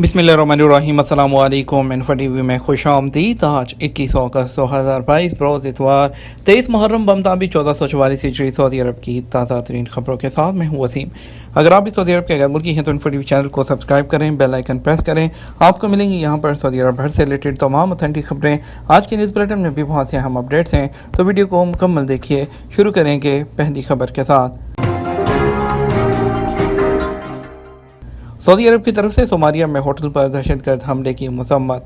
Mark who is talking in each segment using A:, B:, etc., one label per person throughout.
A: बिस्मिल्लाहिर्रहमानिर्रहीम। अस्सलाम वालेकुम। इन्फो टीवी में खुश आमदीद। आज 21 अगस्त 2022 रोज़ इतवार 23 मुहर्रम बमताबी 1444 हिजरी सऊदी अरब की ताज़ा तरीन खबरों के साथ मैं हूँ वसीम। अगर आप भी सऊदी अरब के गैर मुल्की हैं तो इन्फो टीवी चैनल को सब्सक्राइब करें, बेल आइकन प्रेस करें। आपको मिलेंगी यहाँ पर सऊदी अरब भर से रिलेटेड तमाम ऑथेंटिक खबरें। आज के न्यूज़ बुलेटिन में भी बहुत से अहम अपडेट्स हैं, तो वीडियो को मुकम्मल देखिए। शुरू करेंगे पहली खबर के साथ। सऊदी अरब की तरफ से सोमालिया में होटल पर दहशतगर्द हमले की मजम्मत।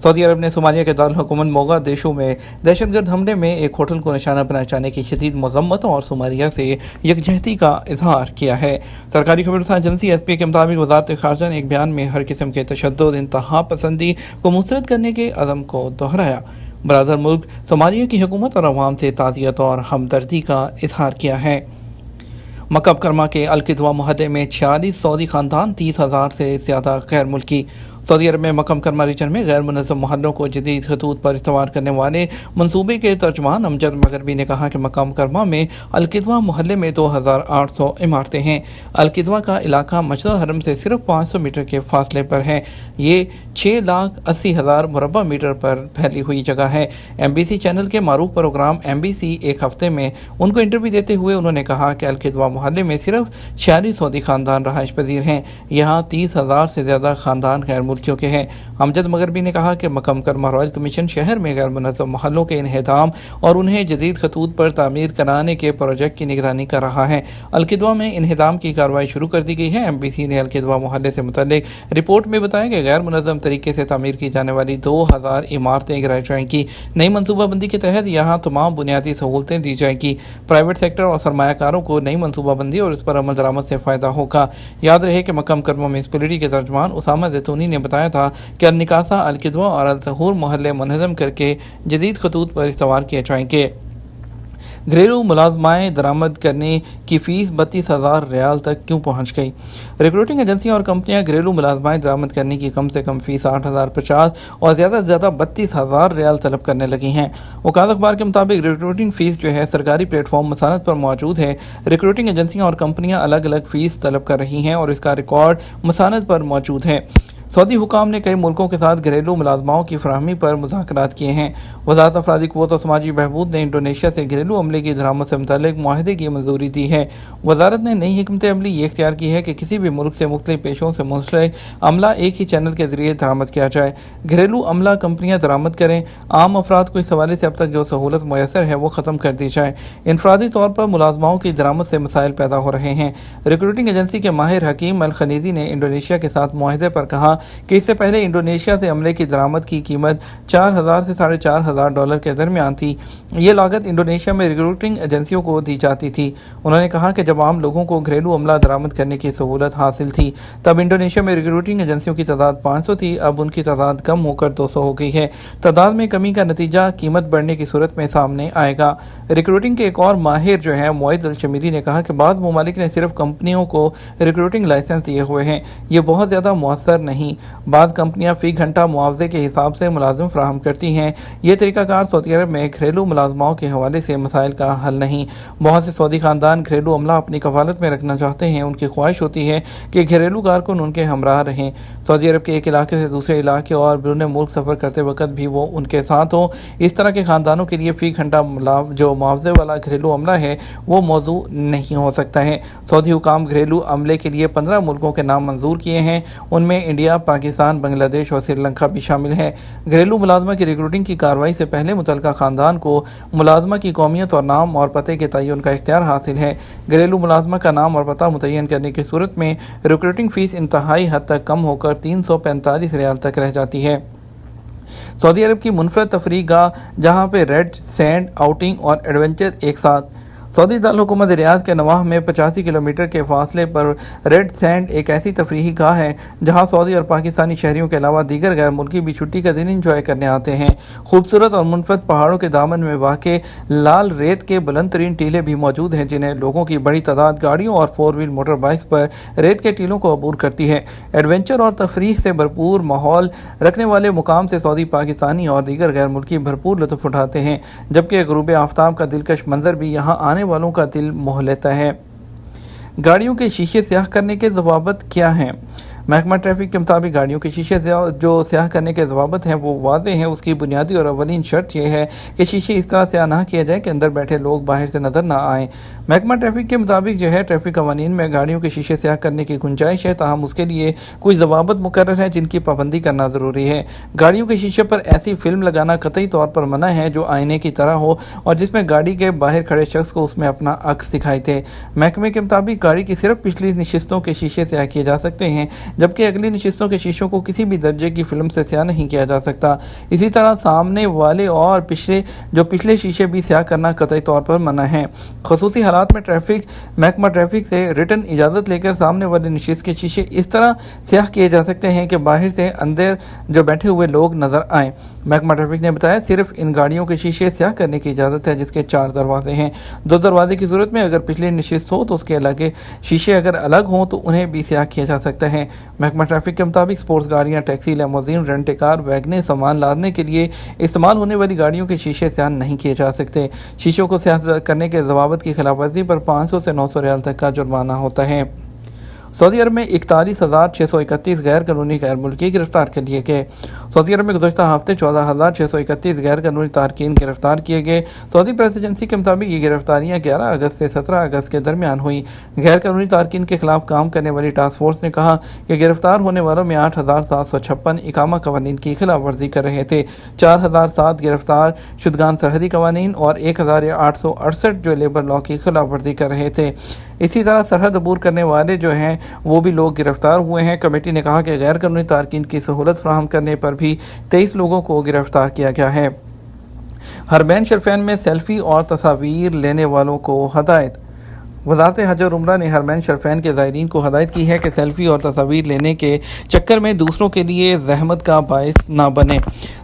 A: सऊदी अरब ने सोमालिया के दारुल हुकूमत मोगादिशु में दहशतगर्द हमले में एक होटल को निशाना बनाए जाने की शदीद मजम्मत और सोमालिया से यकजहती का इजहार किया है। सरकारी खबरसां एजेंसी एसपी के मुताबिक वजारत खारजा ने एक बयान में हर किस्म के तशद्दुद, इंतहा पसंदी को मुस्तरद करने के अज़म को दोहराया। बरादर मुल्क सोमालिया की हुकूमत और अवाम से ताज़ियत और हमदर्दी का इजहार किया है। मक्का मुकर्रमा के अल-किदवा मुहल्ले में 46 सऊदी खानदान 30,000 से ज़्यादा गैर मुल्की। सऊदी अरब में मक्का मुकर्रमा रीजन में गैर मुनज़्ज़म मोहल्लों को जदीद खतूत पर इस्तेमाल करने वाले मनसूबे के तर्जमान अमजद मगरबी ने कहा कि मक्का मुकर्रमा में अल-किदवा मोहल्ले में 2,800 इमारतें हैं। अल-किदवा का इलाका मस्जिद हरम से सिर्फ 500 मीटर के फासले पर है। ये 6,80,000 मुरबा मीटर पर फैली हुई जगह है। MBC चैनल के मारूफ प्रोग्राम MBC एक हफ्ते में उनको इंटरव्यू देते हुए उन्होंने कहा कि अल-किदवा मोहल्ले में सिर्फ 46 सऊदी खानदान रहायश पजीर हैं। यहाँ 30,000 से ज़्यादा खानदान गैर मुल्कियों के हैं। अमजद मगरबी ने कहा कि मक्का मुकर्रमा रॉयल कमीशन शहर में गैर मुनज़्ज़म मोहल्लों के इन्हदाम और उन्हें जदीद खतूत पर तामीर कराने के प्रोजेक्ट की निगरानी कर रहा है। अल-किदवा में इन्हदाम की कार्रवाई शुरू कर दी गई है। MBC ने अल-किदवा मोहल्ले से मुतल्लिक रिपोर्ट में बताया कि गैर मुनज़्ज़म तरीके से तामीर की जाने वाली 2,000 इमारतें गिराई जाएंगी। नई मनसूबाबंदी के तहत यहाँ तमाम बुनियादी सहूलतें दी जाएंगी। प्राइवेट सेक्टर और सरमायाकारों को नई मनसूबाबंदी और इस पर अमल दरामद से फ़ायदा होगा। याद रहे कि मक्का मुकर्रमा म्यूनिसिपैलिटी के तर्जमान उसामा जैतूनी ने बताया था कि अल-निकासा, अल-किदवा और अल-ज़हूर मोहल्ले मुनहज़म करके जदीद खतूत पर इस्तेमाल किए जाएंगे। घरेलू मुलाजमाएँ दरामद करने की फ़ीस 32,000 रियाल तक क्यों पहुँच गई? रिक्रूटिंग एजेंसियाँ और कंपनियाँ घरेलू मुलाजमाएँ दरामद करने की कम से कम फ़ीस 8,050 और ज़्यादा से ज़्यादा 32,000 रियाल तलब करने लगी हैं। वकालत अखबार के मुताबिक रिक्रूटिंग फ़ीस जो है सरकारी प्लेटफॉर्म मसानत पर मौजूद है। रिक्रूटिंग एजेंसियाँ और कंपनियाँ अलग अलग फ़ीस तलब कर रही हैं और इसका रिकॉर्ड मसानत पर मौजूद है। सऊदी हुकाम ने कई मुल्कों के साथ घरेलू मुलाजमाओं की फराहमी पर मुज़ाकरात किए हैं। वज़ारत अफरादी क़ुव्वत और समाजी बहबूद ने इंडोनेशिया से घरेलू अमले की दरामद से मुतल्लिक़ मुआहदे की मंजूरी दी है। वज़ारत ने नई हिकमत अमली ये इख्तियार की है कि किसी भी मुल्क से मुख्तलिफ पेशों से मुंसलिक अमला एक ही चैनल के ज़रिए दरामद किया जाए। घरेलू अमला कंपनियाँ दरामद करें। आम अफराद को इस हवाले से अब तक जो सहूलत मैसर है वो ख़त्म कर दी जाए। इनफरादी तौर पर मुलाजमाओं की दरामद से मसाइल पैदा हो रहे हैं। रिक्रूटिंग एजेंसी के माहिर हकीम अल खनीजी ने इंडोनेशिया के साथ मुआहदे पर कहा कि इससे पहले इंडोनेशिया से अमले की दरामद की कीमत 4,000 से $4,500 के दरमियान थी। ये लागत इंडोनेशिया में रिक्रूटिंग एजेंसियों को दी जाती थी। उन्होंने कहा कि जब आम लोगों को घरेलू अमला दरामद करने की सहूलत हासिल थी तब इंडोनेशिया में रिक्रूटिंग एजेंसियों की तादाद 500 थी। अब उनकी तादाद कम होकर 200 हो गई है। तादाद में कमी का नतीजा कीमत बढ़ने की सूरत में सामने आएगा। रिक्रूटिंग के एक और माहिर जो है मुआइद अल शमीरी ने कहा कि बाद ममालिक ने सिर्फ कंपनियों को रिक्रूटिंग लाइसेंस दिए हुए हैं। ये बहुत ज़्यादा मौसर नहीं। बाद कंपनियां फ़ी घंटा मुआवजे के हिसाब से मुलाजिम फराहम करती हैं। ये तरीकाकार सऊदी अरब में घरेलू मुलाजमाओं के हवाले से मसाइल का हल नहीं। बहुत से सऊदी खानदान घरेलू अमला अपनी कफालत में रखना चाहते हैं। उनकी ख्वाहिश होती है कि घरेलू कारकुन उनके हमराह रहें। सऊदी अरब के एक इलाके से दूसरे इलाके और बैरून मुल्क सफ़र करते वक्त भी वो उनके साथ हो। इस तरह के ख़ानदानों के लिए फ़ी घंटा जो मुआवजे वाला घरेलू अमला है वो मौजू नहीं हो सकता है। सऊदी हुकाम घरेलू अमले के लिए 15 मुल्कों के नाम मंजूर किए हैं। उनमें इंडिया, पाकिस्तान, बांग्लादेश और श्रीलंका भी शामिल है। घरेलू मुलाजमा की रिक्रूटिंग की कार्रवाई से पहले मुतल्लिका खानदान को मुलाजमा की कौमियत और नाम और पते के तयन का इख्तियार हासिल है। घरेलू मुलाजमा का नाम और पता मुतय्यन करने की सूरत में रिक्रूटिंग फ़ीस इंतहाई हद तक कम होकर 345 रियाल तक रह जाती है। सऊदी अरब की मुनफरद तफरीह गाह जहाँ पे रेड सैंड आउटिंग और एडवेंचर एक साथ। सऊदी दारुल हुकूमत रियाद के नवाह में 85 किलोमीटर के फासले पर रेड सैंड एक ऐसी तफरीही गाह है जहां सऊदी और पाकिस्तानी शहरियों के अलावा दीगर गैर मुल्की भी छुट्टी का दिन इंजॉय करने आते हैं। खूबसूरत और मुनफरद पहाड़ों के दामन में वाक़े लाल रेत के बुलंद तरीन टीले भी मौजूद हैं जिन्हें लोगों की बड़ी तादाद गाड़ियों और 4 व्हील मोटर बाइक्स पर रेत के टीलों को अबूर करती है। एडवेंचर और तफरीह से भरपूर माहौल रखने वाले मुकाम से सऊदी, पाकिस्तानी और दीगर गैर मुल्की भरपूर लुत्फ़ उठाते हैं, जबकि ग़ुरूब आफ्ताब का दिलकश मंजर भी यहाँ आने वालों का दिल मोह लेता है। गाड़ियों के शीशे स्याह करने के ज़वाबित क्या हैं? महकमा ट्रैफिक के मुताबिक गाड़ियों के शीशे जो स्याह करने के ज़वाबित हैं वो वाज़ेह हैं। उसकी बुनियादी और अवलीन शर्त यह है कि शीशे इस तरह स्याह ना किया जाए कि अंदर बैठे लोग बाहर से नज़र ना आएँ। महकमा ट्रैफिक के मुताबिक जो है ट्रैफिक कवानीन में गाड़ियों के शीशे स्याह करने की गुंजाइश है, ताहम उसके लिए कुछ ज़वाबित मुकर्रर हैं जिनकी पाबंदी करना ज़रूरी है। गाड़ियों के शीशे पर ऐसी फिल्म लगाना कतई तौर पर मना है जो आईने की तरह हो और जिसमें गाड़ी के बाहर खड़े शख्स को उसमें अपना अक्स दिखाई दे। महकमे के मुताबिक गाड़ी की सिर्फ पिछली नशिस्तों के शीशे स्याह किए जा सकते हैं, जबकि अगली नशिस्तों के शीशों को किसी भी दर्जे की फिल्म से स्याह नहीं किया जा सकता। इसी तरह सामने वाले और पिछले शीशे भी स्याह करना कतई तौर पर मना है। खसूसी हालात में महकमा ट्रैफिक से रिटर्न इजाज़त लेकर सामने वाले नशिस्त के शीशे इस तरह स्याह किए जा सकते हैं कि बाहर से अंदर जो बैठे हुए लोग नजर आएं। महकमा ट्रैफिक ने बताया सिर्फ इन गाड़ियों के शीशे स्याह करने की इजाज़त है जिसके 4 दरवाजे हैं। 2 दरवाजे की सूरत में अगर पिछली नशिस्त हो तो उसके अलग शीशे अगर अलग हों तो उन्हें भी स्याह किया जा सकता है। महकमा ट्रैफिक के मुताबिक स्पोर्ट्स गाड़ियाँ, टैक्सी, लेमोजीन, रेंट कार, वैगनें, सामान लादने के लिए इस्तेमाल होने वाली गाड़ियों के शीशे स्याह नहीं किए जा सकते। शीशों को स्याह करने के ज़वाबित की खिलाफवर्जी पर 500 से 900 रियाल तक का जुर्माना होता है। सऊदी अरब में 41,631 गैर कानूनी गैर मुल्की गिरफ्तार कर लिए गए। सऊदी अरब में गुज़श्ता हफ्ते 14,631 गैर कानूनी तारकीन गिरफ्तार किए गए। सऊदी प्रेस एजेंसी के मुताबिक ये गिरफ्तारियां 11 अगस्त से 17 अगस्त के दरमियान हुई। गैर कानूनी तारकीन के खिलाफ काम करने वाली टास्क फोर्स ने कहा कि गिरफ्तार होने वालों में 8,756 इकामा कवानीन की खिलाफ वर्जी कर रहे थे। 4,007 गिरफ्तार शुदगान सरहदी कवानीन और 1,868 जो लेबर लॉ की खिलाफ वर्जी कर रहे थे। इसी तरह सरहद अबूर करने वाले जो हैं वो भी लोग गिरफ्तार हुए हैं। कमेटी ने कहा कि गैर कानूनी तारकीन की सहूलत फराहम करने पर भी 23 लोगों को गिरफ्तार किया गया है। हरमैन शरीफैन में सेल्फी और तस्वीर लेने वालों को हदायत। वज़ारत हज और उम्रा ने हरमैन शरीफैन के ज़ायरीन को हदायत की है कि सेल्फी और तस्वीर लेने के चक्कर में दूसरों के लिए ज़हमत का बायस ना बने।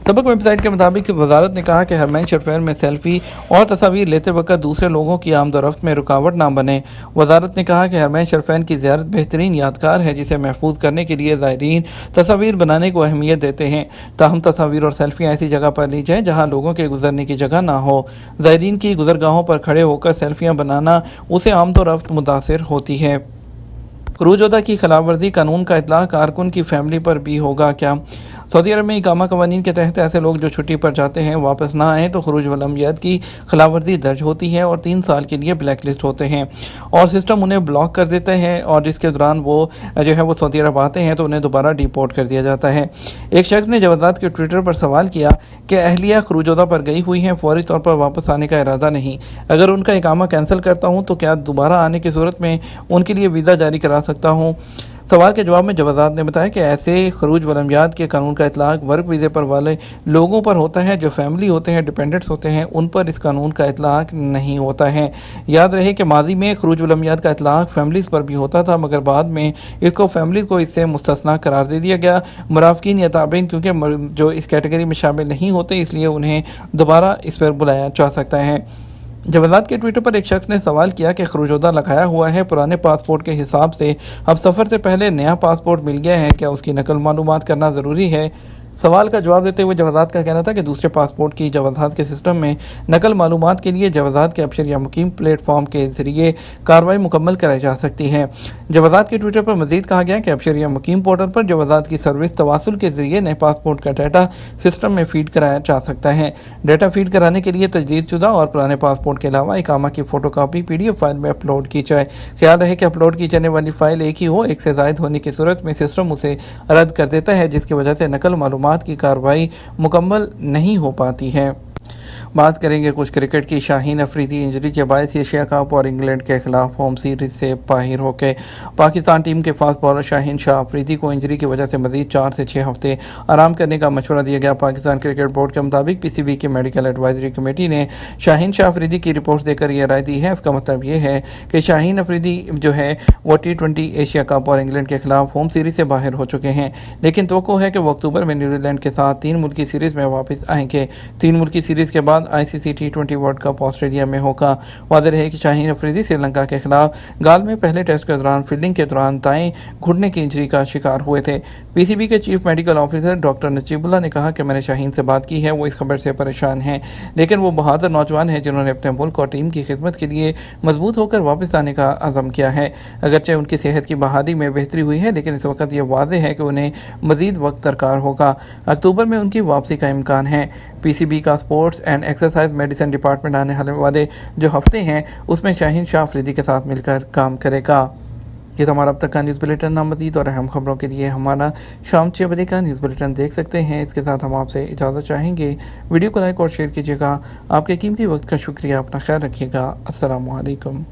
A: सबक वेबसाइट के मुताबिक वजारत ने कहा कि हरमैन शरीफैन में सेल्फी और तस्वीर लेते वक्त दूसरे लोगों की आमदोरफ्त में रुकावट ना बने। वजारत ने कहा कि हरमैन शरीफैन की ज़ियारत बेहतरीन यादगार है जिसे महफूज करने के लिए ज़ायरीन तस्वीर बनाने को अहमियत देते हैं। ताहम तस्वीर और सेल्फियाँ ऐसी जगह पर ली जाए जहाँ लोगों के गुजरने की जगह ना हो। ज़ायरीन की गुजरगाहों पर खड़े होकर सेल्फियाँ बनाना उसे आमदोरफ्त मुतासिर होती है। खरूज-ओदा की खिलाफवर्जी कानून का इतलाक़ कारकुन की फैमिली पर भी होगा क्या? सऊदी अरब में इकामा कवानीन के तहत ऐसे लोग जो छुट्टी पर जाते हैं वापस ना आएँ तो खरूज वल अमयात की खिलाफवर्जी दर्ज होती है और 3 साल के लिए ब्लैक लिस्ट होते हैं और सिस्टम उन्हें ब्लॉक कर देते हैं और जिसके दौरान वो जो है वो सऊदी अरब आते हैं तो उन्हें दोबारा डिपोर्ट कर दिया जाता है। एक शख्स ने जवादात के ट्विटर पर सवाल किया कि अहलिया खरूज-ओदा पर गई हुई हैं, फौरी तौर पर वापस आने का इरादा नहीं, अगर उनका इकामा कैंसिल करता हूँ तो क्या दोबारा आने की सूरत में उनके लिए वीज़ा जारी करा सकता हूँ? सवाल के जवाब में जवादात ने बताया कि ऐसे खरूज वल अमयात के कानून का इतलाक़ वर्क वीज़े पर वाले लोगों पर होता है, जो फैमिली होते हैं, डिपेंडेंट्स होते हैं, उन पर इस कानून का इतलाक़ नहीं होता है। याद रहे कि माजी में खरूज वल अमयात का इतलाक़ फैमिलीज़ पर भी होता था, मगर बाद में इसको फैमिली को इससे मुस्तस्ना करार दे दिया गया। मुराफ़कीन या ताबईन क्योंकि जो इस कैटेगरी में शामिल नहीं होते इसलिए उन्हें दोबारा इस पर बुलाया जा सकता है। जवादात के ट्विटर पर एक शख्स ने सवाल किया कि खरूज-ओदा लगाया हुआ है, पुराने पासपोर्ट के हिसाब से अब सफ़र से पहले नया पासपोर्ट मिल गया है, क्या उसकी नकल मालूमात करना ज़रूरी है? सवाल का जवाब देते हुए जवादात का कहना था कि दूसरे पासपोर्ट की जवादात के सिस्टम में नकल मालूमात के लिए जवादात के अबशर या मुकीम प्लेटफॉर्म के जरिए कार्रवाई मुकम्मल कराई जा सकती है। जवादात के ट्विटर पर मजीद कहा गया कि अबशर या मुकीम पोर्टल पर जवादात की सर्विस तवासुल के जरिए नए पासपोर्ट का डाटा सिस्टम में फीड कराया जा सकता है। डाटा फीड कराने के लिए तजदीद शुदा और पुराने पासपोर्ट के अलावा इकामा की फ़ोटो कापी PDF फाइल में अपलोड की जाए। ख्याल रहे कि अपलोड की जाने वाली फ़ाइल एक ही हो, एक से ज़ायद होने की सूरत में सिस्टम उसे रद्द कर देता है, जिसकी वजह से नकल मालूमात की कार्रवाई मुकम्मल नहीं हो पाती है। बात करेंगे कुछ क्रिकेट की। शाहीन अफरीदी इंजरी के बायस एशिया कप और इंग्लैंड के खिलाफ होम सीरीज से बाहर होकर पाकिस्तान टीम के फास्ट बॉलर शाहीन शाह अफरीदी को इंजरी की वजह से मजीद 4 से 6 हफ्ते आराम करने का मशवरा दिया गया। पाकिस्तान क्रिकेट बोर्ड के मुताबिक PCB की मेडिकल एडवाइजरी कमेटी ने शाहीन शाह अफरीदी की रिपोर्ट देकर यह राय दी है। इसका मतलब ये है कि शाहीन अफरीदी जो है वो T20 एशिया कप और इंग्लैंड के खिलाफ होम सीरीज से बाहर हो चुके हैं, लेकिन तवक्को है कि वो अक्टूबर में न्यूजीलैंड के साथ 3 मुल्की सीरीज में वापस आएंगे। 3 मुल्की सीरीज के बाद बाद ICC T20 world cup Australia में होगा। वाज़ेह है कि शाहीन अफरीदी श्रीलंका के खिलाफ गाल में पहले टेस्ट के दौरान फील्डिंग के दौरान दाएं घुटने की इंजरी का शिकार हुए थे। PCB के chief medical officer doctor Najibullah ने कहा कि मैंने शाहीन से बात की है, वो इस खबर से परेशान हैं, लेकिन वो बहादुर नौजवान है जिन्होंने अपने मुल्क और टीम की खिदमत के लिए मजबूत होकर वापस आने का अज़म किया है। अगरचे उनकी सेहत की बहाली में बेहतरी हुई है, लेकिन इस वक्त ये वाज़ेह है कि उन्हें मजीद वक्त दरकार होगा। अक्टूबर में उनकी वापसी का इम्कान है। PCB का sports and exercise medicine department आने वाले जो हफ्ते हैं उसमें शाहीन शाह अफरीदी के साथ मिलकर काम करेगा। ये तो हमारा अब तक का न्यूज़ बुलेटिन। मज़ीद और अहम खबरों के लिए हमारा शाम 6 बजे का न्यूज़ बुलेटिन देख सकते हैं। इसके साथ हम आपसे इजाज़त चाहेंगे। वीडियो को लाइक और शेयर कीजिएगा। आपके कीमती वक्त का शुक्रिया। अपना ख्याल रखिएगा। अस्सलामु अलैकुम।